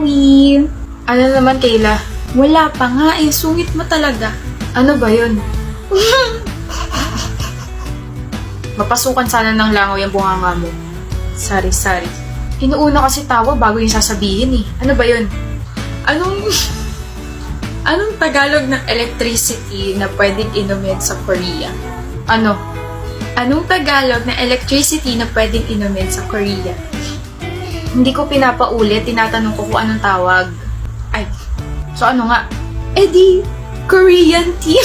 Uy, Ano naman, Kayla? wala pa nga eh. Sungit mo talaga. Ano ba yun? Mapasukan sana ng langaw yung bunganga mo. Sorry. Inuuna kasi tawa bago yung sasabihin eh. Ano ba yun? Anong Tagalog ng electricity na pwedeng inumin sa Korea? Ano? Anong Tagalog na electricity na pwedeng inumin sa Korea? Hindi ko pinapaulit, tinatanong ko kung anong tawag. Ay, so ano nga? Eh di, Korean tea.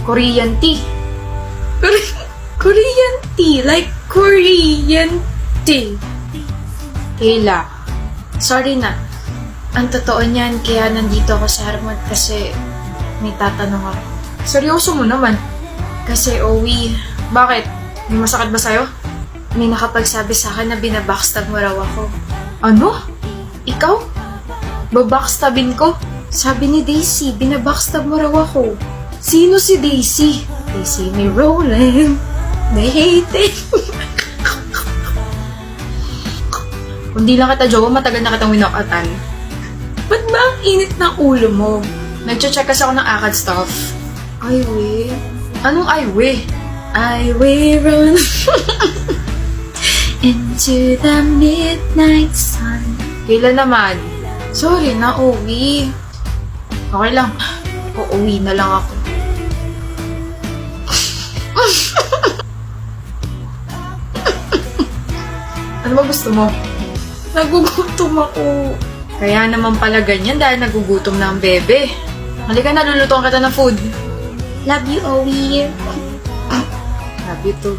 Korean tea. Korean tea. Like Korean tea. Kayla, sorry na. Ang totoo niyan, kaya nandito ako sa Harmon kasi may tatanong ako. Seryoso mo naman. Kasi, Owie, bakit? May masakit ba sa'yo? May nakapagsabi sa akin na binabackstab mo raw ako. Ano? Ikaw? Babackstabin ko? Sabi ni Daisy, binabackstab mo raw ako. Sino si Daisy? They see me rolling. They hate it. Kung di lang kita jowa, matagal na kitang winokatan. Ba't ba ang init ng ulo mo? Nag-check kasi ako ng akad stuff. Ay, we. Anong ay we? I will run into the midnight sun. Kailan naman? Sorry na, Owie. Okay lang. Uuwi na lang ako. Ano ba gusto mo? Nagugutom ako. Kaya naman pala ganyan dahil nagugutom na ang bebe. Halika na, lulutuan kita ng food. Love you, Owie. Love you too.